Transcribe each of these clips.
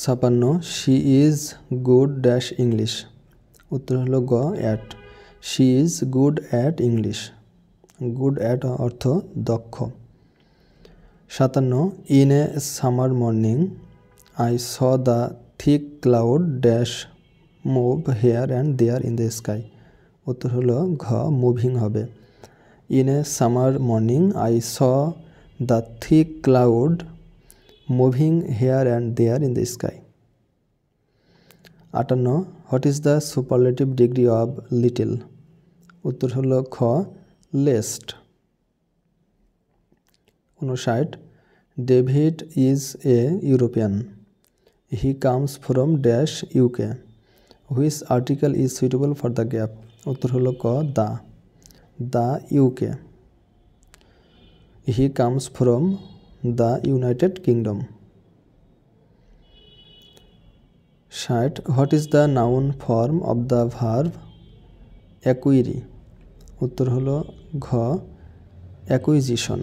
56 she is good dash English. উত্তর হলো গ at. She is good at English. Good at অর্থ দক্ষ। 57 in a summer morning I saw the thick cloud dash move here and there in the sky. উত্তর হলো ঘ moving হবে। In a summer morning I saw the thick cloud moving here and there in the sky. 58 what is the superlative degree of little. উত্তর হলো খ least. 59 David is a European. He comes from dash UK. Which article is suitable for the gap. উত্তর হলো ক the UK. He comes from the United Kingdom. 60 what is the noun form of the verb acquire. উত্তর হলো ঘ acquisition.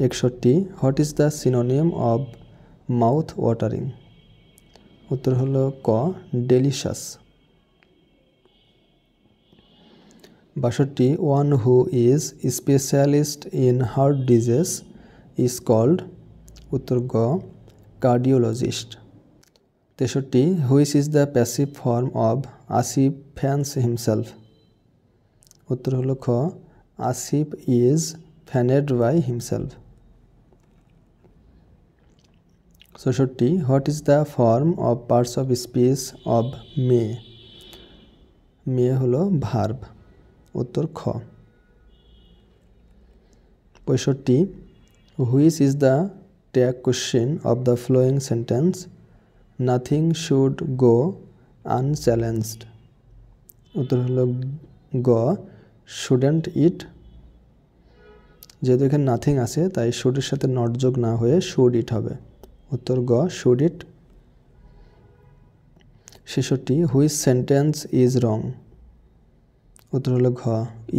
61 what is the synonym of mouth watering. উত্তর হলো ক delicious. 62 one who is specialist in heart disease is called. উত্তর গ cardiologist. 63 which is the passive form of Asif fans himself. উত্তর হলো খ Asif is fanned by himself. 64 what is the form of parts of speech of may. May হলো verb. উত্তর খ। 65 which is the tag question of the following sentence nothing should go unchallenged. উত্তর হলো গ shouldn't ইট। যেহেতু এখানে নাথিং আছে তাই শুডের সাথে নট যোগ না হয়ে শুড ইট হবে। উত্তর গ should it. 66 which sentence is wrong. উত্তর হলো ঘ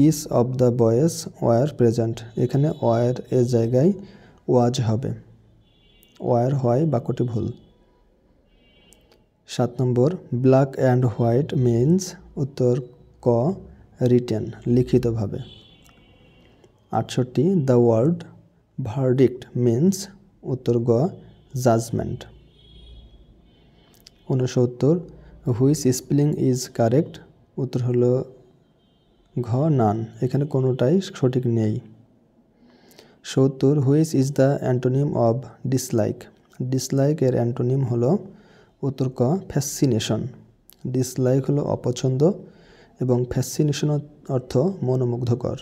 each of the boys were present. এখানে ওয়ার এর জায়গায় ওয়াজ হবে। ওয়ার হয় বাক্যটি ভুল। 7 number black and white means. উত্তর ক রিটেন লিখিতভাবে। 68 দ্য ওয়ার্ড ভার্ডিক্ট মিন্স। উত্তর গ judgement. 69 which spelling is correct. উত্তর হলো ঘ নান। এখানে কোনোটাই সঠিক নেই। 70 which is the antonym of dislike. Dislike এর অ্যান্টোনিম হলো উত্তর ক ফ্যাসিনেশন। ডিসলাইক হলো অপছন্দ এবং ফ্যাসিনেশন অর্থ মনোমুগ্ধকর।